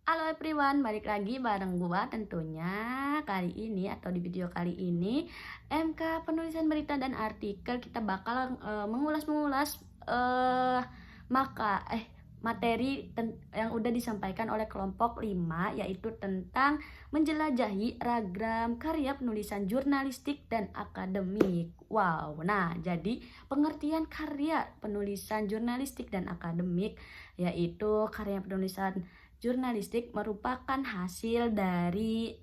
Halo everyone, balik lagi bareng gua tentunya kali ini atau di video kali ini MK penulisan berita dan artikel kita bakal mengulas-mengulas maka materi yang udah disampaikan oleh kelompok 5 yaitu tentang menjelajahi ragam karya penulisan jurnalistik dan akademik. Wow. Nah, jadi pengertian karya penulisan jurnalistik dan akademik yaitu karya penulisan jurnalistik merupakan hasil dari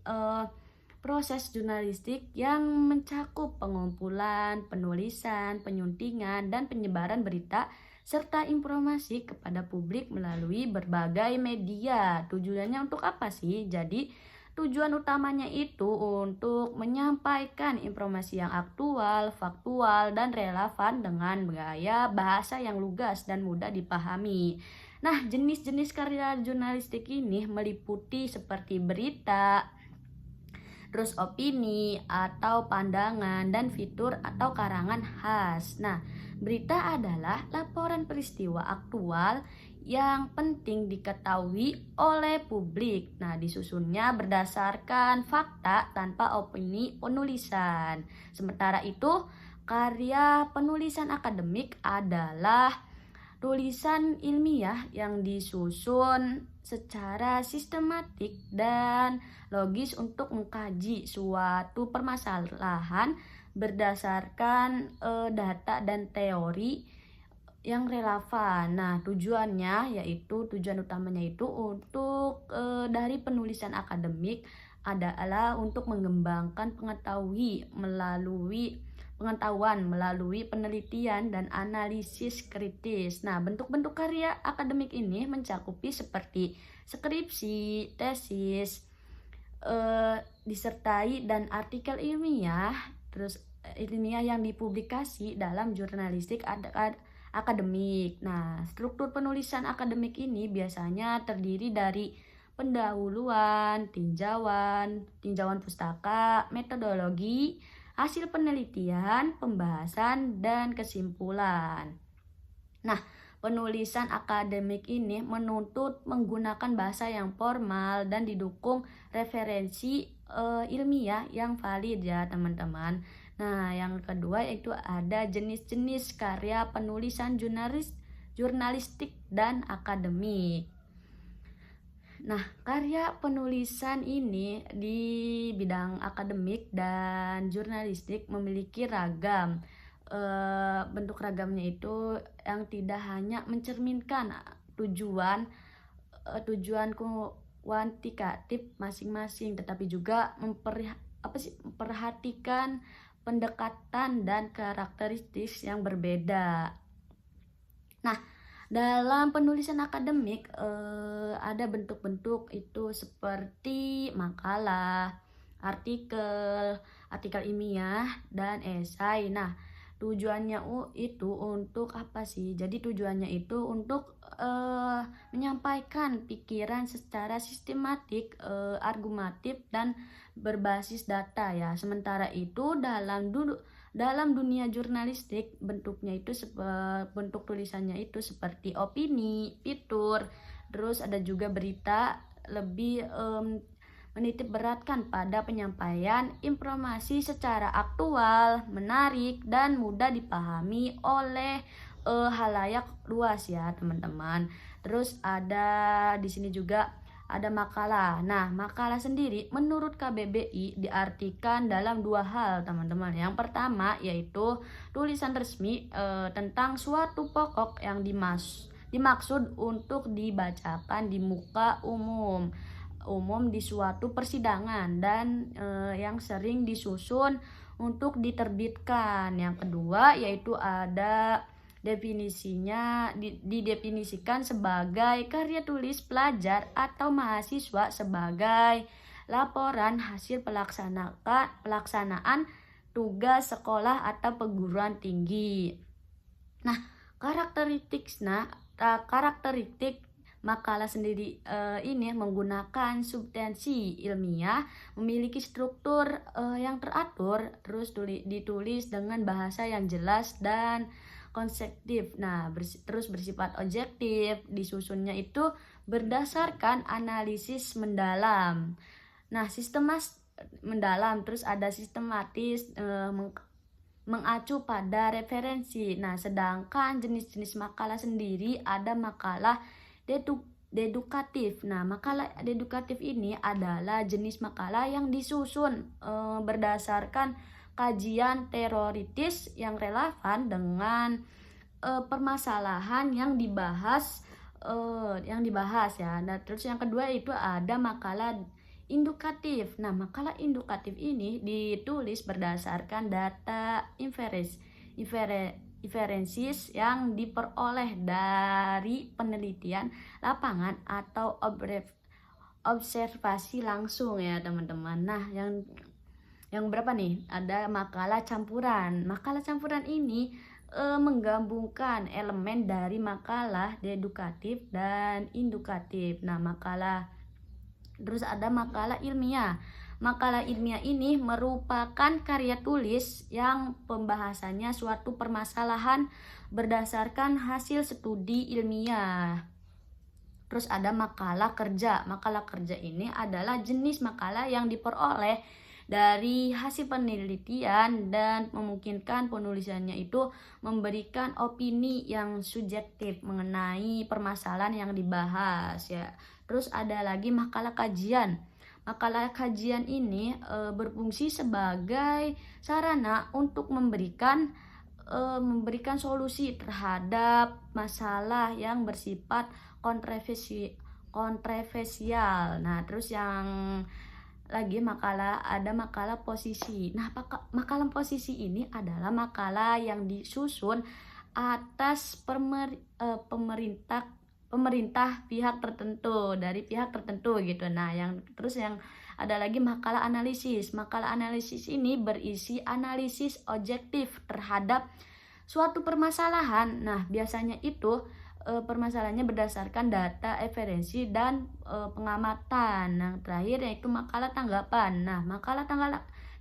proses jurnalistik yang mencakup pengumpulan, penulisan, penyuntingan, dan penyebaran berita serta informasi kepada publik melalui berbagai media. Tujuannya untuk apa sih? Jadi tujuan utamanya itu untuk menyampaikan informasi yang aktual, faktual, dan relevan dengan gaya bahasa yang lugas dan mudah dipahami. Nah, jenis-jenis karya jurnalistik ini meliputi seperti berita, terus opini atau pandangan dan fitur atau karangan khas. Nah, berita adalah laporan peristiwa aktual yang penting diketahui oleh publik. Nah, disusunnya berdasarkan fakta tanpa opini penulisan. Sementara itu, karya penulisan akademik adalah tulisan ilmiah yang disusun secara sistematik dan logis untuk mengkaji suatu permasalahan berdasarkan data dan teori yang relevan. Nah, tujuan utamanya itu untuk dari penulisan akademik adalah untuk mengembangkan pengetahuan melalui penelitian dan analisis kritis. Nah, bentuk-bentuk karya akademik ini mencakupi seperti skripsi, tesis, disertai dan artikel ilmiah, terus ilmiah yang dipublikasi dalam jurnalistik akademik. Nah, struktur penulisan akademik ini biasanya terdiri dari pendahuluan, tinjauan pustaka, metodologi, hasil penelitian, pembahasan, dan kesimpulan. Nah, penulisan akademik ini menuntut menggunakan bahasa yang formal dan didukung referensi ilmiah yang valid ya teman-teman. Nah, yang kedua yaitu ada jenis-jenis karya penulisan jurnalistik dan akademik. Nah, karya penulisan ini di bidang akademik dan jurnalistik memiliki ragam. Bentuk ragamnya itu yang tidak hanya mencerminkan tujuan kuantitatif masing-masing, tetapi juga memperhatikan pendekatan dan karakteristik yang berbeda. Nah, dalam penulisan akademik ada bentuk-bentuk itu seperti makalah, artikel ilmiah, dan esai. Nah, tujuannya itu untuk apa sih? Jadi tujuannya itu untuk menyampaikan pikiran secara sistematik, argumentatif, dan berbasis data ya. Sementara itu dalam dunia jurnalistik bentuk tulisannya itu seperti opini, fitur, terus ada juga berita lebih menitik beratkan pada penyampaian informasi secara aktual, menarik, dan mudah dipahami oleh halayak luas ya teman-teman. Terus ada di sini juga ada makalah. Nah, makalah sendiri menurut KBBI diartikan dalam dua hal, teman-teman. Yang pertama yaitu tulisan resmi tentang suatu pokok yang dimaksud untuk dibacakan di muka umum di suatu persidangan dan yang sering disusun untuk diterbitkan. Yang kedua yaitu ada definisinya didefinisikan sebagai karya tulis pelajar atau mahasiswa sebagai laporan hasil pelaksanaan tugas sekolah atau perguruan tinggi. Nah, karakteristik makalah sendiri ini menggunakan substansi ilmiah, memiliki struktur yang teratur, terus ditulis dengan bahasa yang jelas dan konseptif. Nah, terus bersifat objektif, disusunnya itu berdasarkan analisis mendalam. Nah, mendalam, terus ada sistematis, mengacu pada referensi. Nah, sedangkan jenis-jenis makalah sendiri ada makalah dedukatif. Nah, makalah dedukatif ini adalah jenis makalah yang disusun berdasarkan kajian teoritis yang relevan dengan permasalahan yang dibahas ya. Nah, terus yang kedua itu ada makalah indukatif. Nah, makalah indukatif ini ditulis berdasarkan data inferensis yang diperoleh dari penelitian lapangan atau observasi langsung ya, teman-teman. Nah, yang berapa nih? Ada makalah campuran. Makalah campuran ini menggabungkan elemen dari makalah dedukatif dan indukatif. Nah, terus ada makalah ilmiah. Makalah ilmiah ini merupakan karya tulis yang pembahasannya suatu permasalahan berdasarkan hasil studi ilmiah. Terus ada makalah kerja. Makalah kerja ini adalah jenis makalah yang diperoleh dari hasil penelitian dan memungkinkan penulisannya itu memberikan opini yang subjektif mengenai permasalahan yang dibahas ya. Terus ada lagi makalah kajian. Makalah kajian ini berfungsi sebagai sarana untuk memberikan solusi terhadap masalah yang bersifat kontroversial. Nah, terus yang lagi ada makalah posisi. Nah, makalah posisi ini adalah makalah yang disusun atas pemerintah pihak tertentu, dari pihak tertentu gitu. Nah, yang ada lagi makalah analisis. Makalah analisis ini berisi analisis objektif terhadap suatu permasalahan. Nah, biasanya itu permasalahannya berdasarkan data, referensi, dan pengamatan. Nah, terakhir yaitu makalah tanggapan. Nah, makalah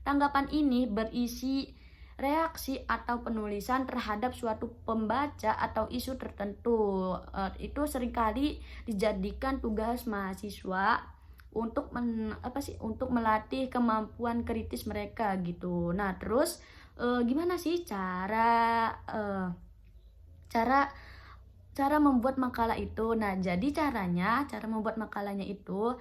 tanggapan ini berisi reaksi atau penulisan terhadap suatu pembaca atau isu tertentu. Itu seringkali dijadikan tugas mahasiswa untuk untuk melatih kemampuan kritis mereka gitu. Nah, terus gimana sih cara membuat makalah itu? Nah, jadi cara membuat makalahnya itu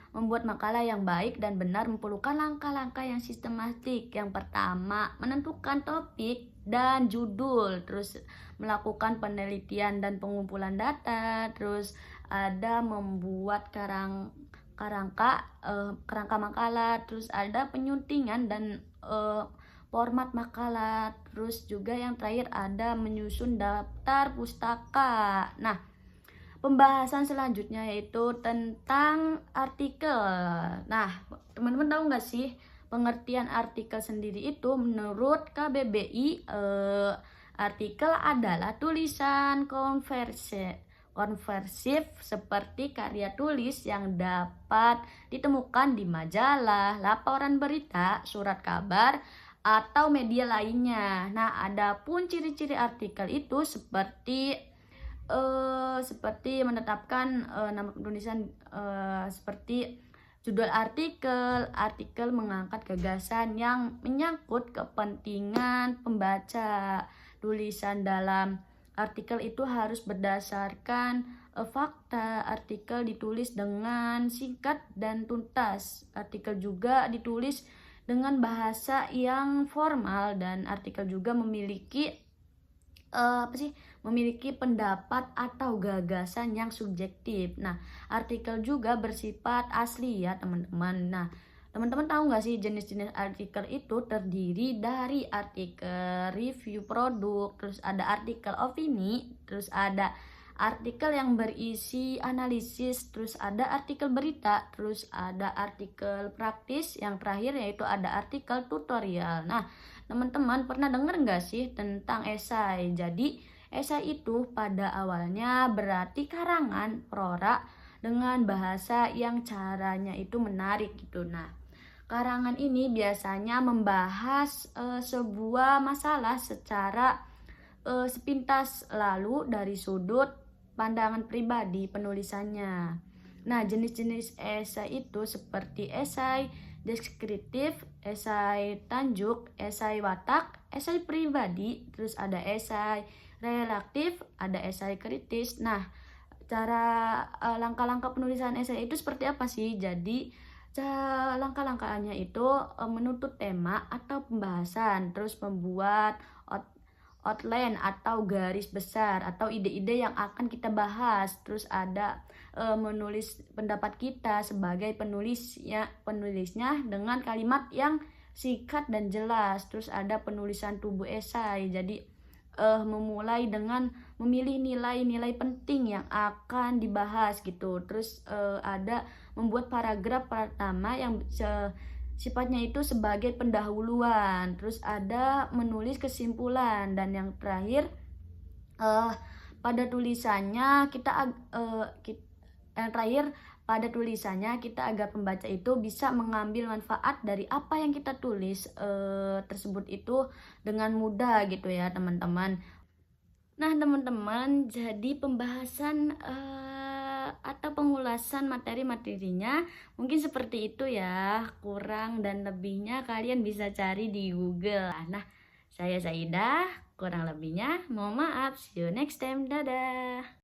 membuat makalah yang baik dan benar memerlukan langkah-langkah yang sistematik. Yang pertama, menentukan topik dan judul, terus melakukan penelitian dan pengumpulan data, terus ada membuat kerangka makalah, terus ada penyuntingan dan format makalah, terus juga yang terakhir ada menyusun daftar pustaka. Nah, pembahasan selanjutnya yaitu tentang artikel. Nah, teman-teman tahu nggak sih pengertian artikel sendiri itu? Menurut KBBI, artikel adalah tulisan konversif seperti karya tulis yang dapat ditemukan di majalah, laporan berita, surat kabar, atau media lainnya. Nah, adapun ciri-ciri artikel itu seperti menetapkan nama penulisan, seperti judul artikel mengangkat gagasan yang menyangkut kepentingan pembaca. Tulisan dalam artikel itu harus berdasarkan fakta. Artikel ditulis dengan singkat dan tuntas. Artikel juga ditulis dengan bahasa yang formal, dan artikel juga memiliki pendapat atau gagasan yang subjektif. Nah, artikel juga bersifat asli ya, teman-teman. Nah, teman-teman tahu nggak sih jenis-jenis artikel itu terdiri dari artikel review produk, terus ada artikel opini, terus ada artikel yang berisi analisis, terus ada artikel berita, terus ada artikel praktis, yang terakhir yaitu ada artikel tutorial. Nah, teman-teman pernah dengar nggak sih tentang esai? Jadi, esai itu pada awalnya berarti karangan prora dengan bahasa yang caranya itu menarik gitu. Nah, karangan ini biasanya membahas sebuah masalah secara sepintas, lalu dari sudut pandangan pribadi penulisannya. Nah, jenis-jenis esai itu seperti esai deskriptif, esai tanjuk, esai watak, esai pribadi, terus ada esai relatif, ada esai kritis. Nah, langkah-langkah penulisan esai itu seperti apa sih? Jadi, langkah-langkahnya itu menuntut tema atau pembahasan, terus membuat outline atau garis besar atau ide-ide yang akan kita bahas, terus ada menulis pendapat kita sebagai penulisnya dengan kalimat yang singkat dan jelas, terus ada penulisan tubuh esai. Jadi memulai dengan memilih nilai-nilai penting yang akan dibahas gitu, terus ada membuat paragraf pertama yang sifatnya itu sebagai pendahuluan, terus ada menulis kesimpulan, dan yang terakhir pada tulisannya kita agar pembaca itu bisa mengambil manfaat dari apa yang kita tulis tersebut itu dengan mudah gitu ya teman-teman. Nah teman-teman, jadi pembahasan atau pengulasan materi-materinya mungkin seperti itu ya. Kurang dan lebihnya kalian bisa cari di Google. Nah, saya Zaidah, kurang lebihnya mohon maaf. See you next time, dadah.